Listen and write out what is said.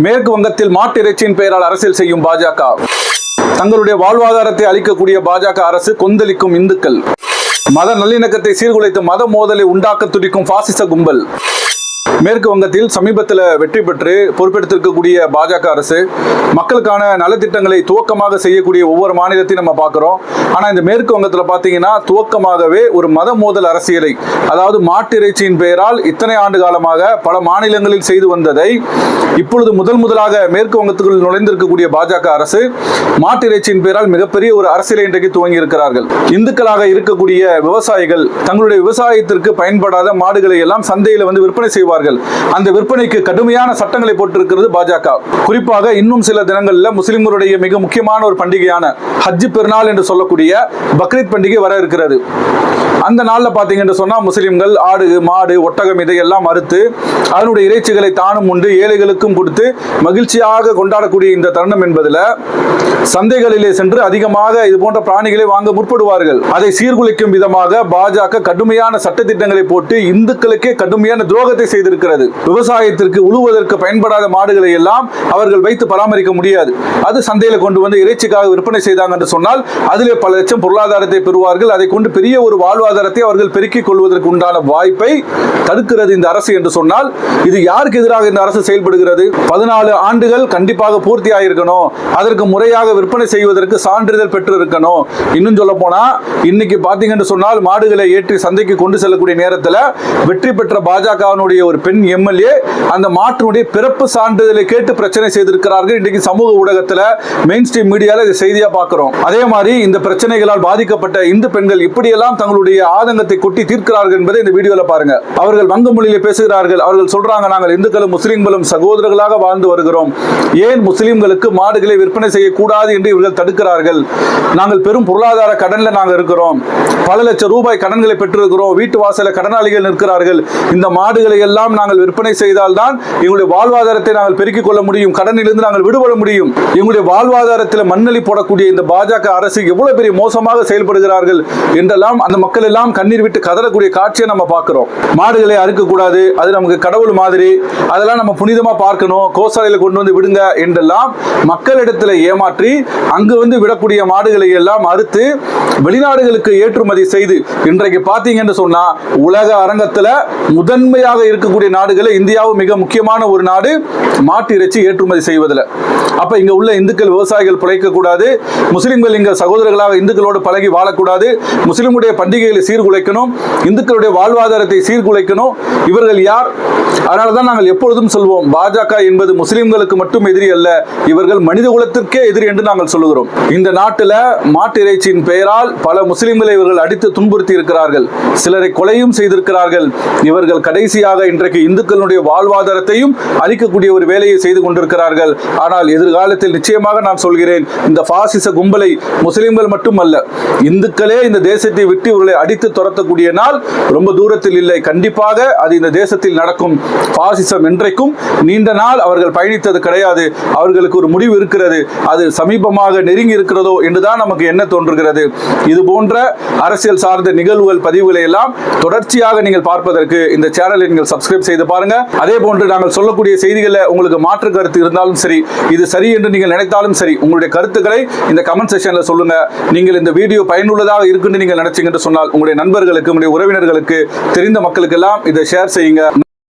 மேற்கு வங்கத்தில் மாட்டு இறைச்சியின் பெயரால் அரசியல் செய்யும் பாஜக. தங்களுடைய வாழ்வாதாரத்தை அளிக்கக்கூடிய பாஜக அரசு கொந்தளிக்கும் இந்துக்கள். மத நல்லிணக்கத்தை சீர்குலைத்து மத மோதலை உண்டாக்க துடிக்கும் பாசிச கும்பல். மேற்கு வங்கத்தில் சமீபத்தில் வெற்றி பெற்று பொறுப்பெடுத்திருக்கக்கூடிய பாஜக அரசு மக்களுக்கான நலத்திட்டங்களை துவக்கமாக செய்யக்கூடிய ஒவ்வொரு மாநிலத்தையும் நம்ம பார்க்குறோம். ஆனால் இந்த மேற்கு வங்கத்தில் பார்த்தீங்கன்னா துவக்கமாகவே ஒரு மத மோதல் அரசியலை, அதாவது மாட்டு இறைச்சியின் பெயரால் இத்தனை ஆண்டு காலமாக பல மாநிலங்களில் செய்து வந்ததை இப்பொழுது முதலாக மேற்கு வங்கத்துக்குள் நுழைந்திருக்கக்கூடிய பாஜக அரசு மாட்டு இறைச்சியின் பெயரால் மிகப்பெரிய ஒரு அரசியலை இன்றைக்கு துவங்கி இருக்கிறார்கள். இந்துக்களாக இருக்கக்கூடிய விவசாயிகள் தங்களுடைய விவசாயத்திற்கு பயன்படாத மாடுகளை எல்லாம் சந்தையில் விற்பனை செய்வார்கள். அந்த விற்பனைக்கு கடுமையான சட்டங்களை போட்டிருக்கிறது பாஜக. குறிப்பாக இன்னும் சில தினங்களில் முஸ்லிம்களுடைய மிக முக்கியமான ஒரு பண்டிகையான ஹஜ் பெருநாள் என்று சொல்லக்கூடிய பக்ரீத் பண்டிகை வர இருக்கிறது. அந்த நாளில் பார்த்தீங்கன்னு சொன்னால் முஸ்லிம்கள் ஆடு மாடு ஒட்டகம் இதையெல்லாம் அறுத்து அதனுடைய இறைச்சிகளை தானும் உண்டு ஏழைகளுக்கும் கொடுத்து மகிழ்ச்சியாக கொண்டாடக்கூடிய இந்த தருணம் என்பதில் சந்தைகளிலே சென்று அதிகமாக இது போன்ற பிராணிகளை வாங்க முற்படுவார்கள். அதை சீர்குலைக்கும் விதமாக பாஜக கடுமையான சட்டத்திட்டங்களை போட்டு இந்துக்களுக்கே கடுமையான துரோகத்தை செய்திருக்கிறது. விவசாயத்திற்கு உழுவதற்கு பயன்படாத மாடுகளை எல்லாம் அவர்கள் வைத்து பராமரிக்க முடியாது. அது சந்தையில் கொண்டு வந்து இறைச்சிக்காக விற்பனை செய்தாங்க என்று சொன்னால் அதிலே பல லட்சம் பொருளாதாரத்தை பெறுவார்கள். அதை கொண்டு பெரிய ஒரு வாழ்வாதாரத்தை அவர்கள் பெருக்கிக் கொள்வதற்கு உண்டான வாய்ப்பை தடுக்கிறது இந்த அரசு என்று சொன்னால் இது யாருக்கு எதிராக இந்த அரசு செயல்படுகிறது? 14 ஆண்டுகள் கண்டிப்பாக பூர்த்தி ஆகியிருக்கணும். அதற்கு முறையாக விற்பனை செய்வதற்கு சான்றிதழ் பெற்று இருக்கணும். இன்னும் சொல்ல போனா இன்னைக்கு பாத்தீங்கன்னு சொன்னால் மாடுகளை ஏற்றி சந்தைக்கு கொண்டு செல்லக்கூடிய நேரத்தில் வெற்றி பெற்ற பாஜகவினுடைய ஒரு பெண் எம்எல்ஏ அந்த மாட்டினுடைய பிறப்பு சான்றிதழை கேட்டு பிரச்சனை செய்திருக்கிறார்கள். இன்றைக்கு சமூக ஊடகத்தில் மெயின் ஸ்ட்ரீம் மீடியாவில் இதை செய்தியா பார்க்கிறோம். அதே மாதிரி இந்த பிரச்சனைகளால் பாதிக்கப்பட்ட இந்து பெண்கள் இப்படியெல்லாம் தங்களுடைய ஆதங்கத்தை கொட்டி தீர்க்கிறார்கள் என்பதை இந்த வீடியோல பாருங்க. அவர்கள் வங்க மொழியிலே பேசுகிறார்கள். அவர்கள் சொல்றாங்க, நாங்கள் இந்துக்களும் முஸ்லிம்களும் சகோதரர்களாக வாழ்ந்து வருகிறோம். ஏன் முஸ்லிம்களுக்கு மாடுகளை விற்பனை செய்யக்கூடாது என்று இவர்கள் தடுக்கிறார்கள்? நாங்கள் பெரும் பொருளாதார கடன்ல நாங்கள் இருக்கிறோம். பல லட்சம் ரூபாய் கடன்களை பெற்றிருக்கிறோம். வீட்டு வாசல கடனாளிகள் நிற்கிறார்கள். இந்த மாடுகளை எல்லாம் நாங்கள் விற்பனை செய்தால்தான் எங்களுடைய வாழ்வாதாரத்தை நாங்கள் பெருக்கிக் கொள்ள முடியும். கடனிலிருந்து நாங்கள் விடுபட முடியும். எங்களுடைய வாழ்வாதாரத்தில் மண்ணலி போடக்கூடிய இந்த பாஜக அரசு எவ்வளவு பெரிய மோசமாக செயல்படுகிறார்கள் என்றெல்லாம் அந்த மக்கள் எல்லாம் கண்ணீர் விட்டு கதறக்கூடிய காட்சியை நம்ம பார்க்கிறோம். மாடுகளை அறுக்கக்கூடாது, அது நமக்கு கடவுள் மாதிரி, அதெல்லாம் நம்ம புனிதமா பார்க்கணும், கோசாலையில் கொண்டு வந்து விடுங்க என்றெல்லாம் மக்களிடத்தில் ஏமாற்றி அங்கு விடக்கூடிய மாடுகளை எல்லாம் அறுத்து வெளிநாடுகளுக்கு ஏற்றுமதி செய்து இன்றைக்கு பார்த்தீங்கன்னு சொன்னா உலக அரங்கத்தில் முதன்மையாக இருக்கக்கூடிய நாடுகளில் இந்தியாவும் மிக முக்கியமான ஒரு நாடு மாட்டு இறைச்சி ஏற்றுமதி செய்வதில். அப்ப இங்க உள்ள இந்துக்கள் விவசாயிகள் பிழைக்க கூடாது, முஸ்லிம்கள் இங்க சகோதரர்களாக இந்துக்களோடு பழகி வாழக்கூடாது, முஸ்லிமுடைய பண்டிகைகளை சீர்குலைக்கணும், இந்துக்களுடைய வாழ்வாதாரத்தை சீர்குலைக்கணும். இவர்கள் யார்? அதனாலதான் நாங்கள் எப்பொழுதும் சொல்வோம், பாஜக என்பது முஸ்லிம்களுக்கு மட்டும் எதிரி அல்ல, இவர்கள் மனித குலத்திற்கே எதிரி என்று நாங்கள் சொல்லுகிறோம். இந்த நாட்டில் மாட்டு இறைச்சியின் பெயரால் பல முஸ்லிம்களை இவர்கள் அடித்து துன்புறுத்தி இருக்கிறார்கள். சிலரை கொலையும் செய்திருக்கிறார்கள். இவர்கள் கடைசியாக இன்றைக்கு இந்துக்களுடைய வாழ்வாதாரத்தையும் அளிக்கக்கூடிய ஒரு வேலையை செய்து கொண்டிருக்கிறார்கள். ஆனால் எதிர்காலத்தில் நிச்சயமாக நான் சொல்கிறேன், இந்த பாசிச கும்பலை முஸ்லிம்கள் மட்டுமல்ல இந்துக்களே இந்த தேசத்தை விட்டு இவர்களை அடித்து துரத்தக்கூடிய நாள் ரொம்ப தூரத்தில் இல்லை. கண்டிப்பாக அது இந்த தேசத்தில் நடக்கும். பாசிசம் என்றைக்கும் நீண்ட நாள் அவர்கள் பயணித்தது கிடையாது. அவர்களுக்கு ஒரு முடிவு இருக்கிறது. அது சமீபமாக நெருங்கி இருக்கிறதோ என்றுதான் நமக்கு என்ன தோன்றுகிறது. இது போன்ற அரசியல் சார்ந்த நிகழ்வுகள் பதிவுகளை எல்லாம் தொடர்ச்சியாக நீங்கள் பார்ப்பதற்கு இந்த சேனலை நீங்கள் சப்ஸ்கிரைப் செய்து பாருங்க. அதே போன்று நாங்கள் சொல்லக்கூடிய செய்திகளை உங்களுக்கு மாற்று கருத்து இருந்தாலும் சரி, இது சரி என்று நீங்கள் நினைத்தாலும் சரி, உங்களுடைய கருத்துக்களை இந்த கமெண்ட் செக்ஷன்ல சொல்லுங்க. நீங்கள் இந்த வீடியோ பயனுள்ளதாக இருக்குன்னு நீங்கள் நினைச்சீங்கன்னு சொன்னால் உங்களுடைய நண்பர்களுக்கு, உங்களுடைய உறவினர்களுக்கு, தெரிந்த மக்களுக்கு எல்லாம் இதை ஷேர் செய்யுங்க.